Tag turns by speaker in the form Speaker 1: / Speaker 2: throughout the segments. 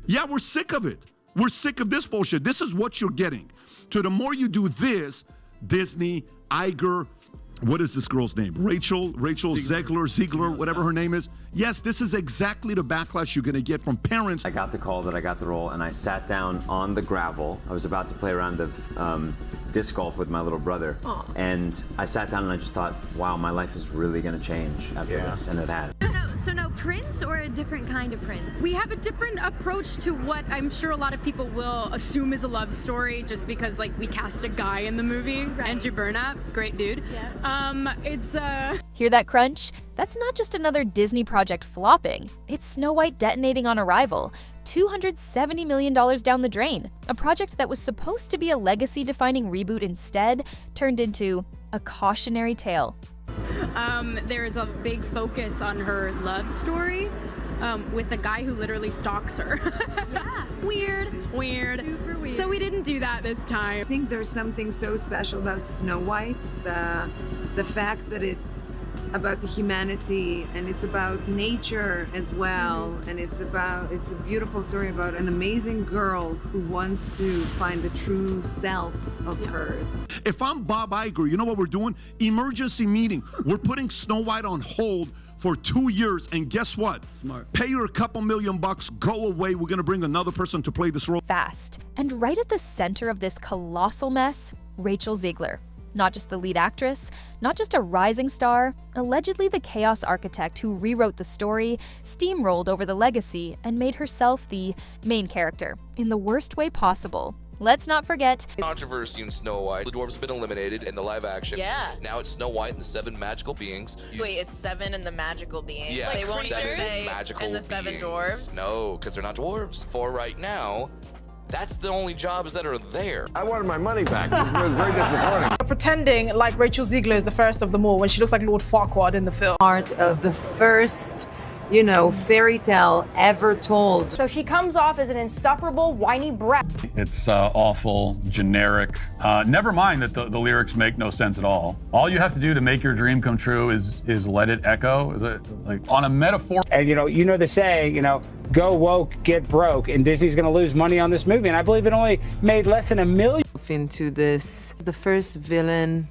Speaker 1: Yeah, we're sick of it. We're sick of this bullshit. This is what you're getting. So the more you do this, Disney, Iger, what is this girl's name? Rachel Ziggler, whatever her name is. Yes, this is exactly the backlash you're going to get from parents.
Speaker 2: I got the call that I got the role, and I sat down on the gravel. I was about to play a round of disc golf with my little brother.
Speaker 3: Aww.
Speaker 2: And I sat down and I just thought, wow, my life is really going to change after this, and it has.
Speaker 3: So no Prince or a different kind of Prince?
Speaker 4: We have a different approach to what I'm sure a lot of people will assume is a love story just because like we cast a guy in the movie.
Speaker 3: Right.
Speaker 4: Andrew Burnap, great dude.
Speaker 3: Yeah.
Speaker 5: Hear that crunch? That's not just another Disney project flopping. It's Snow White detonating on arrival. $270 million down the drain. A project that was supposed to be a legacy-defining reboot instead turned into a cautionary tale.
Speaker 4: There is a big focus on her love story with a guy who literally stalks her.
Speaker 3: Yeah.
Speaker 4: Weird.
Speaker 3: Super weird.
Speaker 4: So we didn't do that this time.
Speaker 6: I think there's something so special about Snow White, the fact that it's about the humanity and it's about nature as well, and it's a beautiful story about an amazing girl who wants to find the true self of hers.
Speaker 1: If I'm Bob Iger, you know what we're doing? Emergency meeting. We're putting Snow White on hold for 2 years, and guess what?
Speaker 7: Smart.
Speaker 1: Pay her a couple $1,000,000, go away. We're gonna bring another person to play this role.
Speaker 5: Fast. And right at the center of this colossal mess, Rachel Ziggler. Not just the lead actress, not just a rising star, allegedly the chaos architect who rewrote the story, steamrolled over the legacy, and made herself the main character in the worst way possible. Let's not forget
Speaker 8: controversy in Snow White. The dwarves have been eliminated in the live action.
Speaker 9: Yeah.
Speaker 8: Now it's Snow White and the 7 magical beings.
Speaker 9: Wait, it's 7 and the magical beings.
Speaker 8: Yeah,
Speaker 9: They won't even
Speaker 8: 7
Speaker 9: say
Speaker 8: magical
Speaker 9: and the 7
Speaker 8: beings.
Speaker 9: dwarves.
Speaker 8: No, because they're not dwarves. For right now, that's the only jobs that are there.
Speaker 10: I wanted my money back. It was very disappointing.
Speaker 11: Pretending like Rachel Ziegler is the first of them all when she looks like Lord Farquaad in the film.
Speaker 6: Part of the first, fairy tale ever told.
Speaker 12: So she comes off as an insufferable, whiny brat.
Speaker 13: It's awful, generic. Never mind that the lyrics make no sense at all. All you have to do to make your dream come true is let it echo. Is it like on a metaphor?
Speaker 14: And you know the saying, go woke, get broke, and Disney's going to lose money on this movie. And I believe it only made less than $1 million.
Speaker 6: Into this, the first villain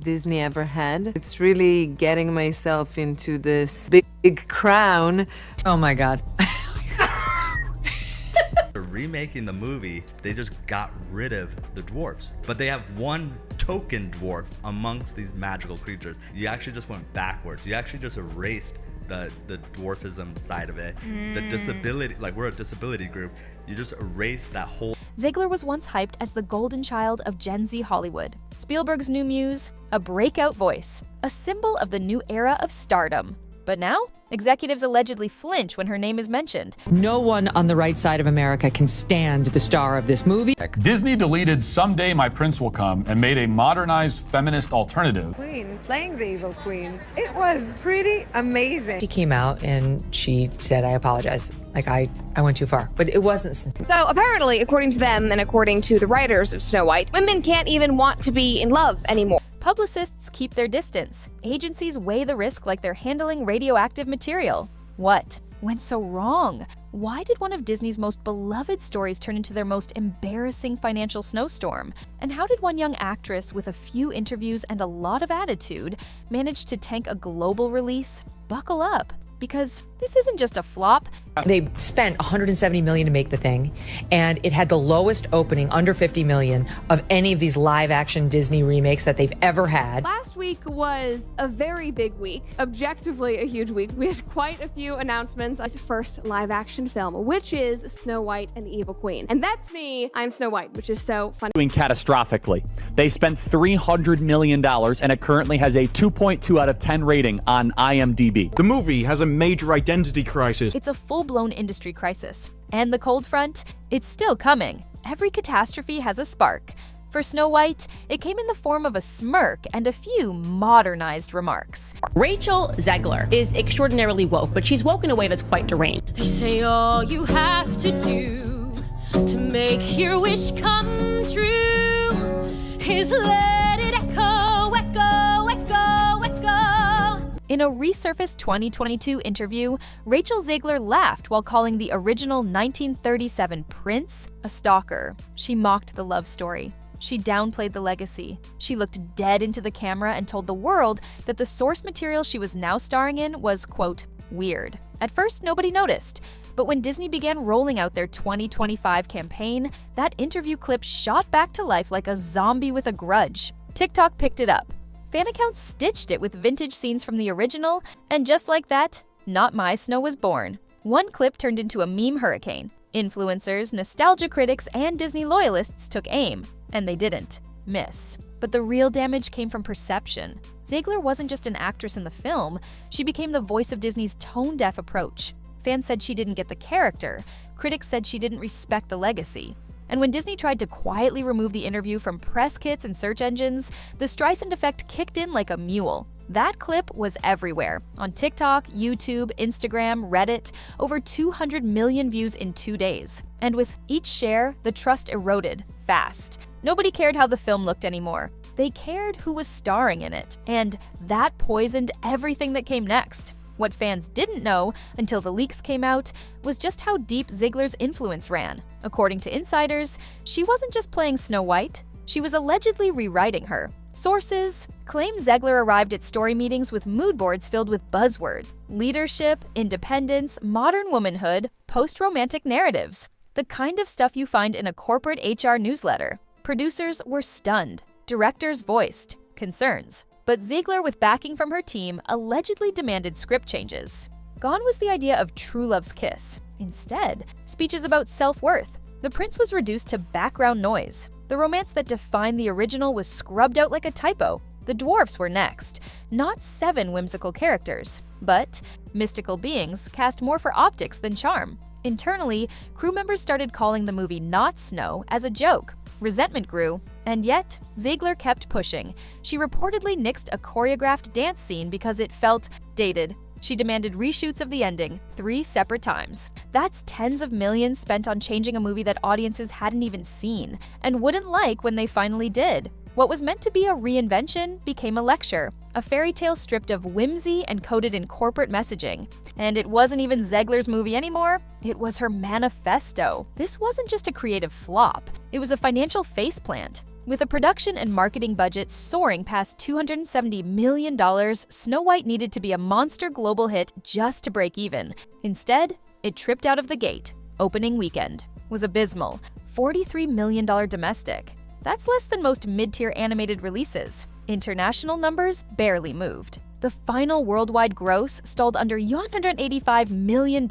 Speaker 6: Disney ever had. It's really getting myself into this big crown.
Speaker 15: Oh my God.
Speaker 16: Remaking the movie, they just got rid of the dwarves, but they have one token dwarf amongst these magical creatures. You actually just went backwards. You actually just erased the dwarfism side of it, the disability, like we're a disability group. You just erased that whole.
Speaker 5: Ziggler was once hyped as the golden child of Gen Z Hollywood, Spielberg's new muse, a breakout voice, a symbol of the new era of stardom. But now, executives allegedly flinch when her name is mentioned.
Speaker 15: No one on the right side of America can stand the star of this movie.
Speaker 13: Disney deleted Someday My Prince Will Come and made a modernized feminist alternative.
Speaker 6: Queen, playing the evil queen. It was pretty amazing.
Speaker 15: She came out and she said, I apologize. Like, I went too far. But it wasn't.
Speaker 17: So apparently, according to them and according to the writers of Snow White, women can't even want to be in love anymore.
Speaker 5: Publicists keep their distance. Agencies weigh the risk like they're handling radioactive material. What went so wrong? Why did one of Disney's most beloved stories turn into their most embarrassing financial snowstorm? And how did one young actress with a few interviews and a lot of attitude manage to tank a global release? Buckle up, because this isn't just a flop.
Speaker 15: They spent $170 million to make the thing, and it had the lowest opening, under $50 million, of any of these live-action Disney remakes that they've ever had.
Speaker 4: Last week was a very big week, objectively a huge week. We had quite a few announcements. It's first live-action film, which is Snow White and the Evil Queen. And that's me, I'm Snow White, which is so fun.
Speaker 18: Doing catastrophically. They spent $300 million, and it currently has a 2.2 out of 10 rating on IMDb.
Speaker 7: The movie has a major identity crisis.
Speaker 5: It's a full-blown industry crisis. And the cold front? It's still coming. Every catastrophe has a spark. For Snow White, it came in the form of a smirk and a few modernized remarks.
Speaker 19: Rachel Zegler is extraordinarily woke, but she's woke in a way that's quite deranged.
Speaker 3: They say all you have to do to make your wish come true is let it echo, echo, echo, echo.
Speaker 5: In a resurfaced 2022 interview, Rachel Zegler laughed while calling the original 1937 prince a stalker. She mocked the love story. She downplayed the legacy. She looked dead into the camera and told the world that the source material she was now starring in was, quote, weird. At first, nobody noticed, but when Disney began rolling out their 2025 campaign, that interview clip shot back to life like a zombie with a grudge. TikTok picked it up. Fan accounts stitched it with vintage scenes from the original, and just like that, Not My Snow was born. One clip turned into a meme hurricane. Influencers, nostalgia critics, and Disney loyalists took aim, and they didn't miss. But the real damage came from perception. Ziggler wasn't just an actress in the film, she became the voice of Disney's tone-deaf approach. Fans said she didn't get the character, critics said she didn't respect the legacy. And when Disney tried to quietly remove the interview from press kits and search engines, the Streisand effect kicked in like a mule. That clip was everywhere. On TikTok, YouTube, Instagram, Reddit, over 200 million views in 2 days. And with each share, the trust eroded fast. Nobody cared how the film looked anymore. They cared who was starring in it, and that poisoned everything that came next. What fans didn't know until the leaks came out was just how deep Ziggler's influence ran. According to insiders, she wasn't just playing Snow White, she was allegedly rewriting her. Sources claim Zegler arrived at story meetings with mood boards filled with buzzwords: leadership, independence, modern womanhood, post-romantic narratives. The kind of stuff you find in a corporate HR newsletter. Producers were stunned. Directors voiced concerns. But Ziggler, with backing from her team, allegedly demanded script changes. Gone was the idea of true love's kiss. Instead, speeches about self-worth. The prince was reduced to background noise. The romance that defined the original was scrubbed out like a typo. The dwarves were next, not 7 whimsical characters, but mystical beings cast more for optics than charm. Internally, crew members started calling the movie Not Snow as a joke. Resentment grew, and yet Ziggler kept pushing. She reportedly nixed a choreographed dance scene because it felt dated. She demanded reshoots of the ending 3 separate times. That's tens of millions spent on changing a movie that audiences hadn't even seen, and wouldn't like when they finally did. What was meant to be a reinvention became a lecture, a fairy tale stripped of whimsy and coded in corporate messaging. And it wasn't even Zegler's movie anymore, it was her manifesto. This wasn't just a creative flop, it was a financial faceplant. With a production and marketing budget soaring past $270 million, Snow White needed to be a monster global hit just to break even. Instead, it tripped out of the gate. Opening weekend was abysmal, $43 million domestic. That's less than most mid-tier animated releases. International numbers barely moved. The final worldwide gross stalled under $185 million.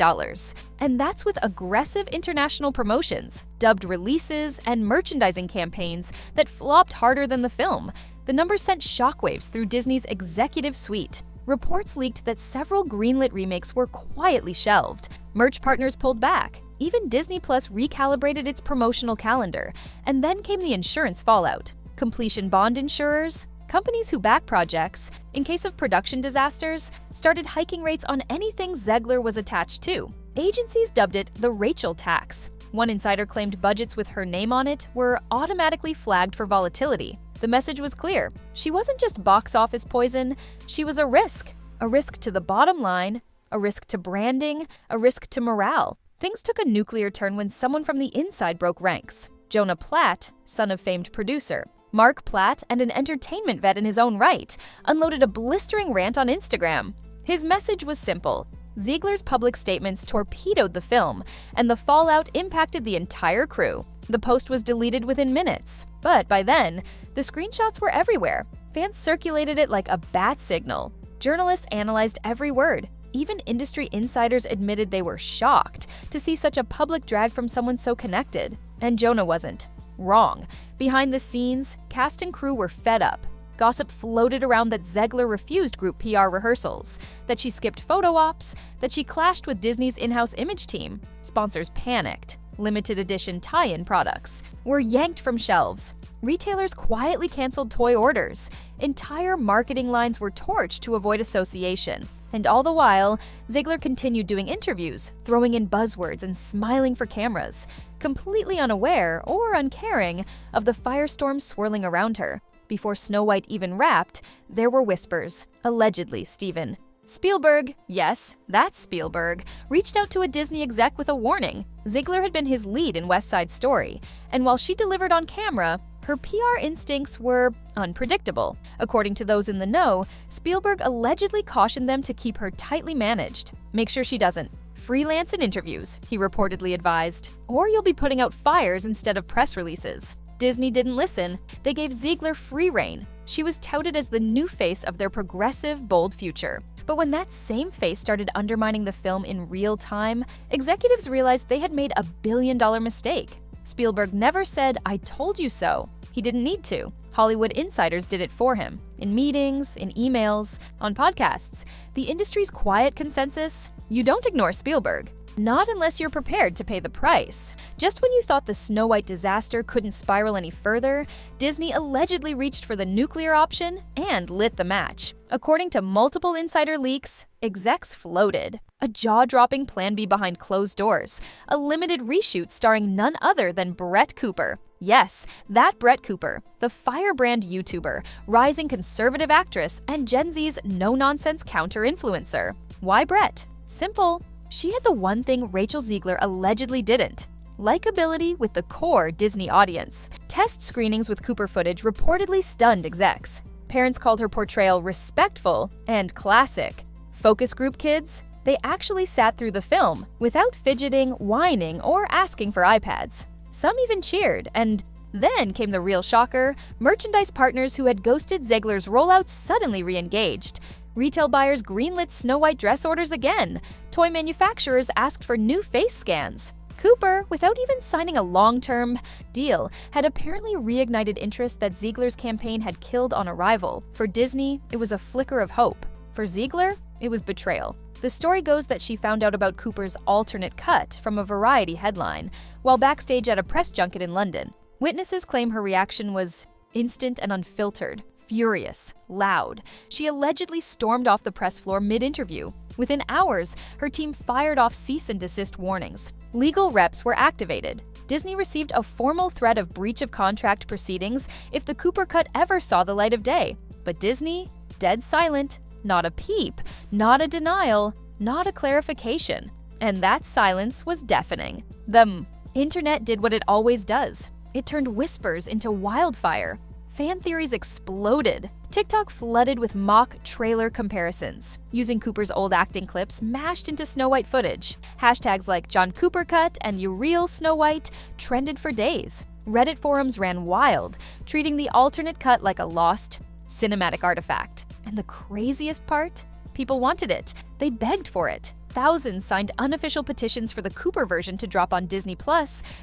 Speaker 5: And that's with aggressive international promotions, dubbed releases, and merchandising campaigns that flopped harder than the film. The numbers sent shockwaves through Disney's executive suite. Reports leaked that several greenlit remakes were quietly shelved. Merch partners pulled back. Even Disney Plus recalibrated its promotional calendar. And then came the insurance fallout. Completion bond insurers, companies who back projects, in case of production disasters, started hiking rates on anything Zegler was attached to. Agencies dubbed it the Rachel tax. One insider claimed budgets with her name on it were automatically flagged for volatility. The message was clear. She wasn't just box office poison, she was a risk. A risk to the bottom line, a risk to branding, a risk to morale. Things took a nuclear turn when someone from the inside broke ranks. Jonah Platt, son of famed producer, Mark Platt, and an entertainment vet in his own right, unloaded a blistering rant on Instagram. His message was simple. Ziegler's public statements torpedoed the film, and the fallout impacted the entire crew. The post was deleted within minutes, but by then, the screenshots were everywhere. Fans circulated it like a bat signal. Journalists analyzed every word. Even industry insiders admitted they were shocked to see such a public drag from someone so connected. And Jonah wasn't. Wrong. Behind the scenes, cast and crew were fed up. Gossip floated around that Zegler refused group PR rehearsals, that she skipped photo ops, that she clashed with Disney's in-house image team. Sponsors panicked. Limited edition tie-in products were yanked from shelves. Retailers quietly canceled toy orders. Entire marketing lines were torched to avoid association. And all the while, Ziggler continued doing interviews, throwing in buzzwords and smiling for cameras, completely unaware or uncaring of the firestorm swirling around her. Before Snow White even wrapped, there were whispers. Allegedly, Stephen. Spielberg, yes, that's Spielberg, reached out to a Disney exec with a warning. Ziggler had been his lead in West Side Story, and while she delivered on camera, her PR instincts were unpredictable. According to those in the know, Spielberg allegedly cautioned them to keep her tightly managed. Make sure she doesn't freelance in interviews, he reportedly advised, or you'll be putting out fires instead of press releases. Disney didn't listen. They gave Ziggler free rein. She was touted as the new face of their progressive, bold future. But when that same face started undermining the film in real time, executives realized they had made a billion-dollar mistake. Spielberg never said, "I told you so." He didn't need to. Hollywood insiders did it for him. In meetings, in emails, on podcasts. The industry's quiet consensus? You don't ignore Spielberg. Not unless you're prepared to pay the price. Just when you thought the Snow White disaster couldn't spiral any further, Disney allegedly reached for the nuclear option and lit the match. According to multiple insider leaks, execs floated. A jaw-dropping plan B behind closed doors. A limited reshoot starring none other than Brett Cooper. Yes, that Brett Cooper, the firebrand YouTuber, rising conservative actress, and Gen Z's no-nonsense counter-influencer. Why Brett? Simple. She had the one thing Rachel Zegler allegedly didn't: likability with the core Disney audience. Test screenings with Cooper footage reportedly stunned execs. Parents called her portrayal respectful and classic. Focus group kids? They actually sat through the film without fidgeting, whining, or asking for iPads. Some even cheered, and then came the real shocker: merchandise partners who had ghosted Zegler's rollout suddenly re-engaged. Retail buyers greenlit Snow White dress orders again. Toy manufacturers asked for new face scans. Cooper, without even signing a long-term deal, had apparently reignited interest that Ziegler's campaign had killed on arrival. For Disney, it was a flicker of hope. For Ziegler, it was betrayal. The story goes that she found out about Cooper's alternate cut from a Variety headline while backstage at a press junket in London. Witnesses claim her reaction was instant and unfiltered. Furious, loud. She allegedly stormed off the press floor mid-interview. Within hours, her team fired off cease and desist warnings. Legal reps were activated. Disney received a formal threat of breach of contract proceedings if the Cooper cut ever saw the light of day. But Disney, dead silent, not a peep, not a denial, not a clarification. And that silence was deafening. The internet did what it always does. It turned whispers into wildfire. Fan theories exploded. TikTok flooded with mock trailer comparisons, using Cooper's old acting clips mashed into Snow White footage. Hashtags like John Cooper cut and You Real Snow White trended for days. Reddit forums ran wild, treating the alternate cut like a lost cinematic artifact. And the craziest part? People wanted it. They begged for it. Thousands signed unofficial petitions for the Cooper version to drop on Disney+,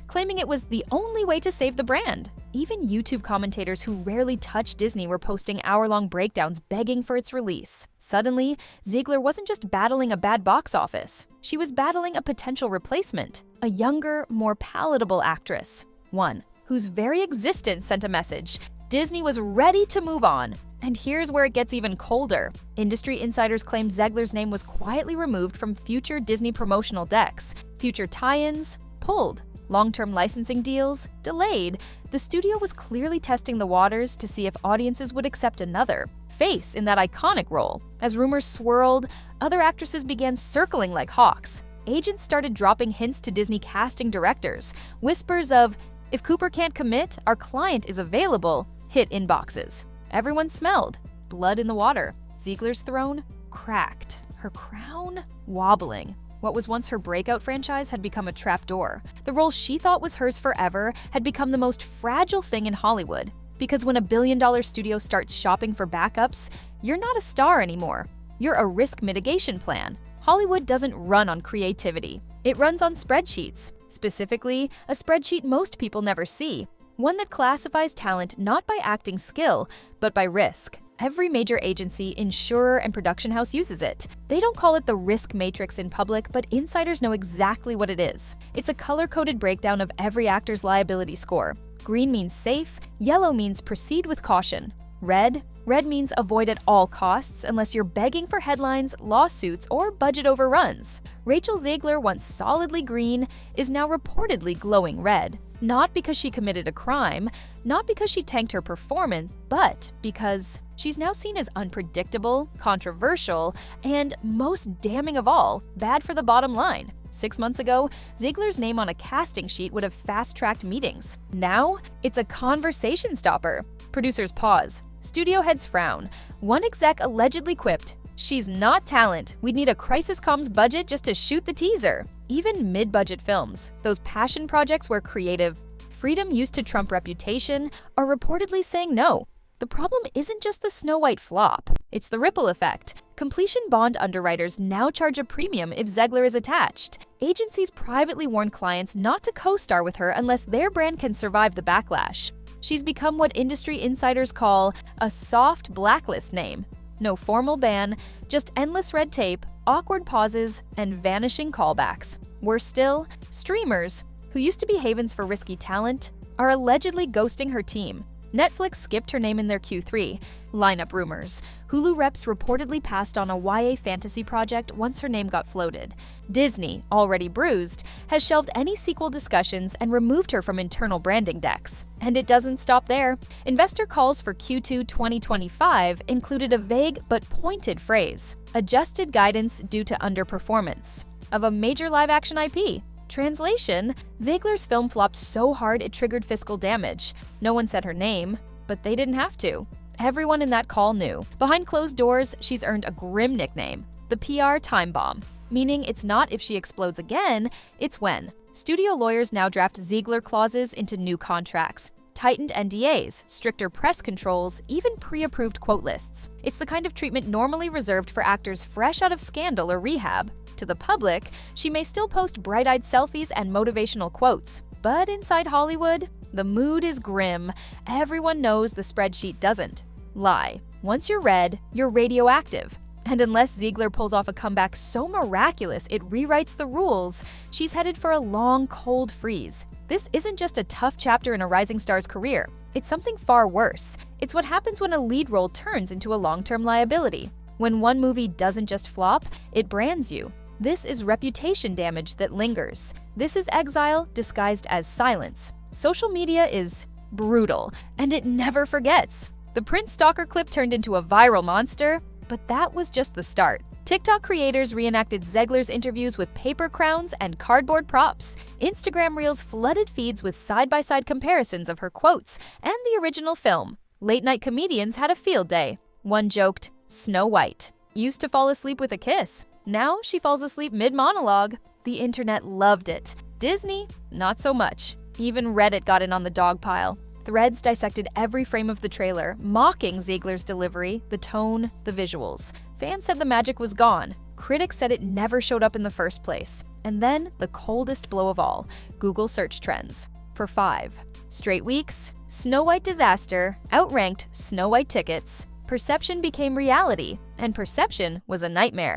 Speaker 5: claiming it was the only way to save the brand. Even YouTube commentators who rarely touch Disney were posting hour-long breakdowns begging for its release. Suddenly, Ziegler wasn't just battling a bad box office. She was battling a potential replacement, a younger, more palatable actress. One whose very existence sent a message. Disney was ready to move on. And here's where it gets even colder. Industry insiders claim Zegler's name was quietly removed from future Disney promotional decks. Future tie-ins pulled. Long-term licensing deals delayed. The studio was clearly testing the waters to see if audiences would accept another face in that iconic role. As rumors swirled, other actresses began circling like hawks. Agents started dropping hints to Disney casting directors. Whispers of, "If Cooper can't commit, our client is available," hit inboxes. Everyone smelled blood in the water. Ziegler's throne cracked, her crown wobbling. What was once her breakout franchise had become a trapdoor. The role she thought was hers forever had become the most fragile thing in Hollywood. Because when a billion-dollar studio starts shopping for backups, you're not a star anymore. You're a risk mitigation plan. Hollywood doesn't run on creativity. It runs on spreadsheets. Specifically, a spreadsheet most people never see. One that classifies talent not by acting skill, but by risk. Every major agency, insurer, and production house uses it. They don't call it the risk matrix in public, but insiders know exactly what it is. It's a color-coded breakdown of every actor's liability score. Green means safe, yellow means proceed with caution. Red? Red means avoid at all costs unless you're begging for headlines, lawsuits, or budget overruns. Rachel Zegler, once solidly green, is now reportedly glowing red. Not because she committed a crime, not because she tanked her performance, but because she's now seen as unpredictable, controversial, and most damning of all, bad for the bottom line. 6 months ago, Ziegler's name on a casting sheet would have fast-tracked meetings. Now, it's a conversation stopper. Producers pause. Studio heads frown. One exec allegedly quipped, "She's not talent. We'd need a crisis comms budget just to shoot the teaser." Even mid-budget films, those passion projects where creative freedom used to trump reputation, are reportedly saying no. The problem isn't just the Snow White flop, it's the ripple effect. Completion bond underwriters now charge a premium if Zegler is attached. Agencies privately warn clients not to co-star with her unless their brand can survive the backlash. She's become what industry insiders call a soft blacklist name. No formal ban, just endless red tape, awkward pauses, and vanishing callbacks. Worse still, streamers, who used to be havens for risky talent, are allegedly ghosting her team. Netflix skipped her name in their Q3 lineup rumors. Hulu reps reportedly passed on a YA fantasy project once her name got floated. Disney, already bruised, has shelved any sequel discussions and removed her from internal branding decks. And it doesn't stop there. Investor calls for Q2 2025 included a vague but pointed phrase: adjusted guidance due to underperformance of a major live-action IP. Translation: Ziegler's film flopped so hard it triggered fiscal damage. No one said her name, but they didn't have to. Everyone in that call knew. Behind closed doors, she's earned a grim nickname, the PR time bomb, meaning it's not if she explodes again, it's when. Studio lawyers now draft Ziegler clauses into new contracts. Tightened NDAs, stricter press controls, even pre-approved quote lists. It's the kind of treatment normally reserved for actors fresh out of scandal or rehab. To the public, she may still post bright-eyed selfies and motivational quotes. But inside Hollywood, the mood is grim. Everyone knows the spreadsheet doesn't lie. Once you're red, you're radioactive. And unless Ziegler pulls off a comeback so miraculous it rewrites the rules, she's headed for a long, cold freeze. This isn't just a tough chapter in a rising star's career. It's something far worse. It's what happens when a lead role turns into a long-term liability. When one movie doesn't just flop, it brands you. This is reputation damage that lingers. This is exile disguised as silence. Social media is brutal, and it never forgets. The Prince stalker clip turned into a viral monster, but that was just the start. TikTok creators reenacted Zegler's interviews with paper crowns and cardboard props. Instagram Reels flooded feeds with side-by-side comparisons of her quotes and the original film. Late-night comedians had a field day. One joked, "Snow White used to fall asleep with a kiss. Now she falls asleep mid-monologue." The internet loved it. Disney, not so much. Even Reddit got in on the dog pile. Threads dissected every frame of the trailer, mocking Ziegler's delivery, the tone, the visuals. Fans said the magic was gone. Critics said it never showed up in the first place. And then, the coldest blow of all, Google search trends. For 5 straight weeks, Snow White disaster outranked Snow White tickets. Perception became reality, and perception was a nightmare.